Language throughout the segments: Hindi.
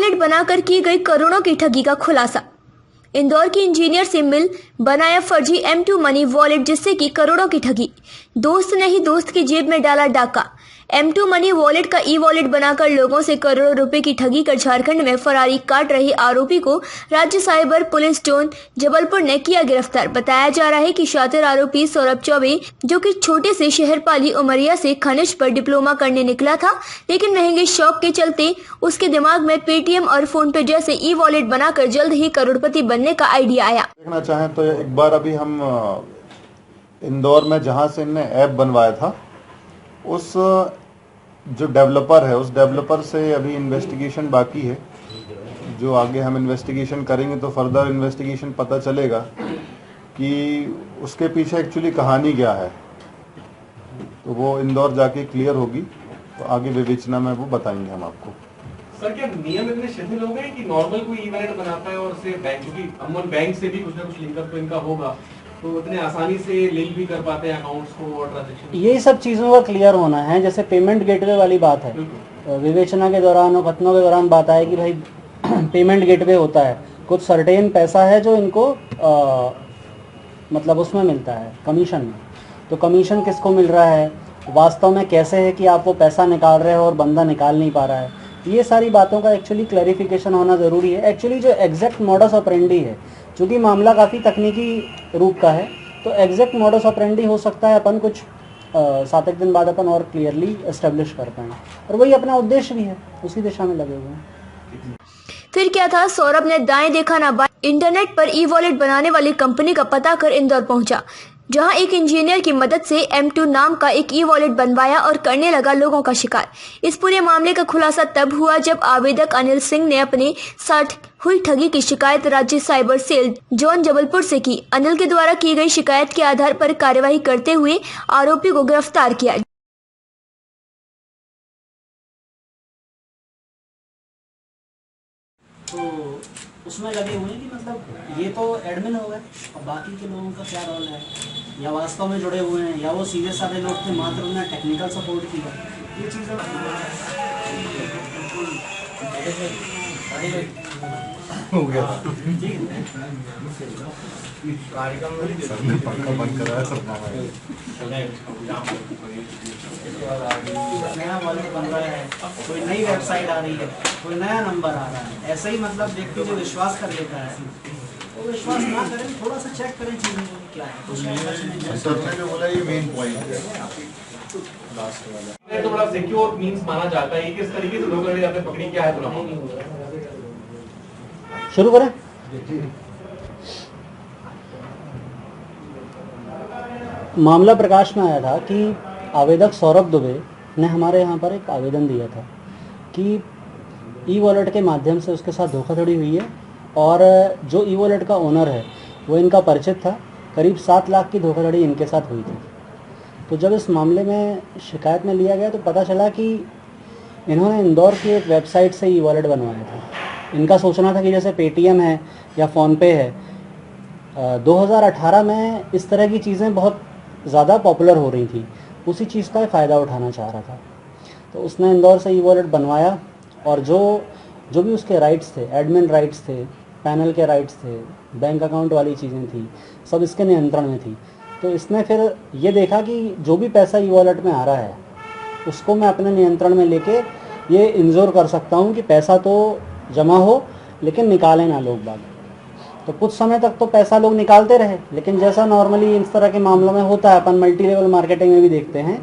वॉलेट बनाकर की गई करोड़ों की ठगी का खुलासा। इंदौर की इंजीनियर से मिल बनाया फर्जी M2 मनी वॉलेट जिससे की करोड़ों की ठगी। दोस्त ने ही दोस्त की जेब में डाला डाका। M2 मनी वॉलेट का ई-वॉलेट बनाकर लोगों से करोड़ों रुपए की ठगी कर झारखंड में फरारी काट रही आरोपी को राज्य साइबर पुलिस जोन जबलपुर ने किया गिरफ्तार। बताया जा रहा है कि शातिर आरोपी सौरभ चौबे, जो कि छोटे से शहर पाली उमरिया से खनिज पर डिप्लोमा करने निकला था, लेकिन महंगे शौक के चलते उसके दिमाग में पेटीएम और फोन पे जैसे ई-वॉलेट बनाकर जल्द ही करोड़पति बनने का आइडिया आया। देखना चाहें तो एक बार अभी हम इंदौर में जहां से इनने ऐप बनवाया था, उस जो डेवलपर है उस डेवलपर से अभी इन्वेस्टिगेशन बाकी है। जो आगे हम इन्वेस्टिगेशन करेंगे तो फर्दर इन्वेस्टिगेशन पता चलेगा कि उसके पीछे एक्चुअली कहानी क्या है, तो वो इंदौर जाके क्लियर होगी, तो आगे विवेचना में वो बताएंगे हम आपको। सर, क्या नियम इतने शिथिल हो गए कि नॉर्मल कोई ई-वॉलेट बनाता है और उसे बैंक, क्योंकि अमूमन बैंक से भी कुछ ना कुछ लिंकअप तो इनका होगा, तो इतने आसानी से लिंक भी कर पाते हैं अकाउंट्स को और ट्रांजैक्शन? ये सब चीज़ों का क्लियर होना है। जैसे पेमेंट गेटवे वाली बात है, विवेचना के दौरान और कथनों के दौरान बात आए कि भाई पेमेंट गेटवे होता है, कुछ सर्टेन पैसा है जो इनको मतलब उसमें मिलता है कमीशन में। तो कमीशन किसको मिल रहा है, वास्तव में कैसे है कि आप वो पैसा निकाल रहे हो और बंदा निकाल नहीं पा रहा है, ये सारी बातों का एक्चुअली क्लैरिफिकेशन होना ज़रूरी है। एक्चुअली जो एग्जैक्ट मॉडस ऑपरेंडी है, चूँकि मामला काफ़ी तकनीकी रूप का है, तो एग्जैक्ट मॉडस ऑपरेंडी हो सकता है अपन कुछ 7 दिन बाद अपन और क्लियरली एस्टेब्लिश कर पाएँ, और वही अपना उद्देश्य भी है, उसी दिशा में लगे हुए हैं। फिर क्या था, सौरभ ने दाएं देखा ना बाएं, इंटरनेट पर ई-वॉलेट बनाने वाली कंपनी का पता कर इंदौर पहुंचा, जहां एक इंजीनियर की मदद से M2 नाम का एक ई-वॉलेट बनवाया और करने लगा लोगों का शिकार। इस पूरे मामले का खुलासा तब हुआ जब आवेदक अनिल सिंह ने अपने साथ हुई ठगी की शिकायत राज्य साइबर सेल जोन जबलपुर से की। अनिल के द्वारा की गई शिकायत के आधार पर कार्यवाही करते हुए आरोपी को गिरफ्तार किया। तो उसमें लगे हुए हैं कि मतलब ये तो एडमिन हो गए, और बाकी के लोगों का क्या रोल है, या वास्तव में जुड़े हुए हैं, या वो सीधे साधे लोग थे, मात्र उन्होंने टेक्निकल सपोर्ट किया, ये चीज़ें हो गया। नया वॉलेट बन रहा है, कोई नई वेबसाइट आ रही है, कोई नया नंबर आ रहा है, ऐसे ही मतलब व्यक्ति जो विश्वास कर लेता है, वो विश्वास ना करें, थोड़ा सा चेक करें चीज़ों को क्या है। सर ने जो बोला ये मेन पॉइंट है, तो बड़ा सिक्योर मींस माना जाता है। किस तरीके से लोग अगर आपने पकड़ी क्या है तो शुरू करें। मामला प्रकाश में आया था कि आवेदक सौरभ दुबे ने हमारे यहाँ पर एक आवेदन दिया था कि ई-वॉलेट के माध्यम से उसके साथ धोखाधड़ी हुई है, और जो ई-वॉलेट का ओनर है वो इनका परिचित था। करीब 7 लाख की धोखाधड़ी इनके साथ हुई थी। तो जब इस मामले में शिकायत में लिया गया तो पता चला कि इन्होंने इंदौर की एक वेबसाइट से ई-वॉलेट बनवाया था। इनका सोचना था कि जैसे पेटीएम है या फ़ोनपे है, 2018 में इस तरह की चीज़ें बहुत ज़्यादा पॉपुलर हो रही थी, उसी चीज़ का फ़ायदा उठाना चाह रहा था। तो उसने इंदौर से ई-वॉलेट बनवाया, और जो भी उसके राइट्स थे, एडमिन राइट्स थे, पैनल के राइट्स थे, बैंक अकाउंट वाली चीज़ें थी, सब इसके नियंत्रण में थी। तो इसने फिर ये देखा कि जो भी पैसा ई-वॉलेट में आ रहा है उसको मैं अपने नियंत्रण में लेके ये इंश्योर कर सकता हूँ कि पैसा तो जमा हो, लेकिन निकालें ना लोग बाग। तो कुछ समय तक तो पैसा लोग निकालते रहे, लेकिन जैसा नॉर्मली इस तरह के मामलों में होता है, अपन मल्टी लेवल मार्केटिंग में भी देखते हैं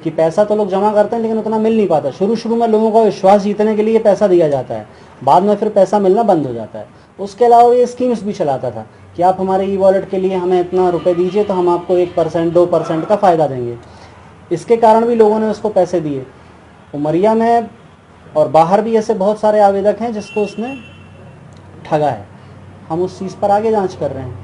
कि पैसा तो लोग जमा करते हैं लेकिन उतना मिल नहीं पाता। शुरू में लोगों का विश्वास जीतने के लिए पैसा दिया जाता है, बाद में फिर पैसा मिलना बंद हो जाता है। उसके अलावा ये स्कीम्स भी चलाता था कि आप हमारे ई-वॉलेट के लिए हमें इतना रुपए दीजिए तो हम आपको 1% 2% का फ़ायदा देंगे। इसके कारण भी लोगों ने उसको पैसे दिए। उमरिया में और बाहर भी ऐसे बहुत सारे आवेदक हैं जिसको उसने ठगा है। हम उस चीज़ पर आगे जांच कर रहे हैं।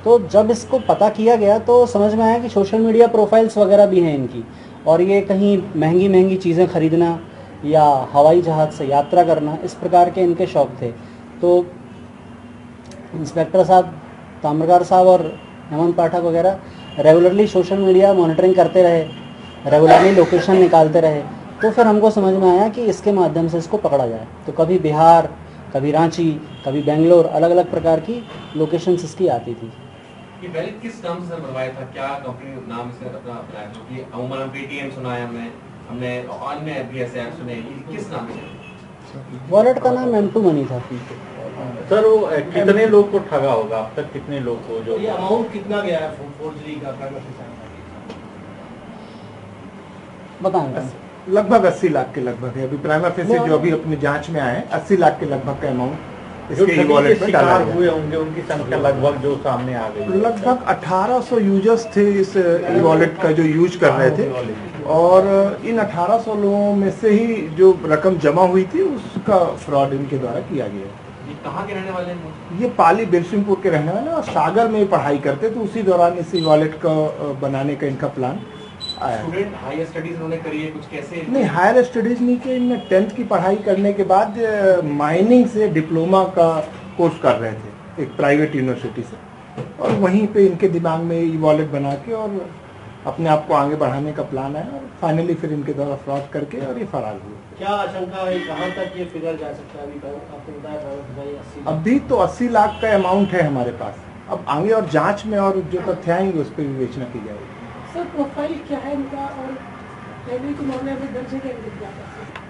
तो जब इसको पता किया गया तो समझ में आया कि सोशल मीडिया प्रोफाइल्स वगैरह भी हैं इनकी, और ये कहीं महंगी चीज़ें खरीदना या हवाई जहाज़ से यात्रा करना, इस प्रकार के इनके शौक़ थे। तो इंस्पेक्टर साहब, ताम्रकार साहब और हेमंत पाठक वगैरह रेगुलरली सोशल मीडिया मॉनिटरिंग करते रहे, रेगुलरली लोकेशन निकालते रहे। तो फिर हमको समझ में आया कि इसके माध्यम से इसको पकड़ा जाए। तो कभी बिहार, कभी रांची, कभी बेंगलोर, अलग अलग प्रकार की लोकेशंस इसकी आती थी। ये पहले किस नाम से सर बनवाया था, क्या कंपनी नाम से अपना बनाया था? क्योंकि अमूमन हम पेटीएम सुना है, हमने अन्य भी ऐसे ऐप सुने, ये किस नाम से? वॉलेट का नाम M2 मनी था। सर वो कितने लोग को ठगा होगा अब तक, कितने लोग को जो ये अमाउंट कितना गया है फोर्जरी का? बताएं लगभग 80 लाख के लगभग है अभी प्राइमा फेसी जो अभी अपनी जांच में आए हैं, 80 लाख के लगभग का अमाउंट जो इसके वॉलेट में डाला शिकार गया। हुए होंगे उनकी संख्या लगभग जो सामने आ गई? लगभग 1800 यूजर्स थे इस ई वॉलेट का जो यूज कर रहे थे, और इन 1800 लोगों में से ही जो रकम जमा हुई थी उसका फ्रॉड इनके द्वारा किया गया है। ये कहाँ के रहने वाले हैं? ये पाली बिरसिंहपुर के रहने वाले और सागर में पढ़ाई करते, तो उसी दौरान इस ई वॉलेट का बनाने का इनका प्लान आया। स्टूडेंट हायर स्टडीज उन्होंने करी है कुछ, कैसे? नहीं, हायर स्टडीज नहीं किया, इनने 10th की पढ़ाई करने के बाद माइनिंग से डिप्लोमा का कोर्स कर रहे थे एक प्राइवेट यूनिवर्सिटी से, और वहीं पे इनके दिमाग में ई वॉलेट बना के और अपने आप को आगे बढ़ाने का प्लान है, और फाइनली फिर इनके द्वारा फ्रॉड करके और ये फरार हुए। क्या आशंका है, कहाँ तक ये फिगर जा सकता है? अभी आपने बताया 80 अभी तो 80 लाख का अमाउंट है हमारे पास, अब आगे और जांच में और जो तथ्य आएंगे उस पर विवेचना की जाएगी। सर प्रोफाइल क्या है इनका, और पहले के मामले में दर्ज है क्या?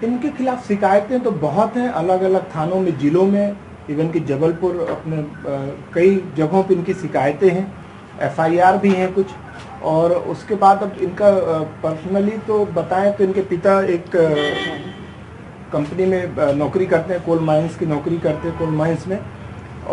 इनके खिलाफ शिकायतें तो बहुत हैं, अलग अलग थानों में, जिलों में, इवन कि जबलपुर अपने कई जगहों पे इनकी शिकायतें हैं, FIR भी हैं कुछ। और उसके बाद अब इनका पर्सनली तो बताएं तो इनके पिता एक कंपनी में नौकरी करते हैं, कोल माइंस की नौकरी करते हैं, कोल माइंस में,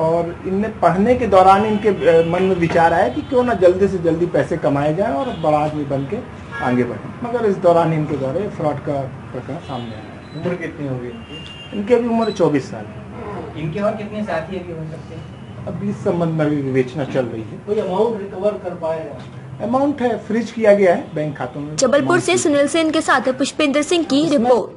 और इनने पढ़ने के दौरान इनके मन में विचार आया कि क्यों ना जल्दी से जल्दी पैसे कमाए जाएं और बड़ा आदमी बन के आगे बढ़ें, मगर इस दौरान इनके द्वारा फ्रॉड का प्रकरण सामने आया। उम्र कितनी होगी इनकी अभी उम्र 24 साल है। इनके और कितने साथी अभी हो सकते हैं? अब इस संबंध में अभी विवेचना चल रही है। कोई अमाउंट रिकवर कर पाएगा? अमाउंट है, फ्रीज किया गया है बैंक खातों में। जबलपुर से सुनील सेन के साथ पुष्पेंद्र सिंह की रिपोर्ट।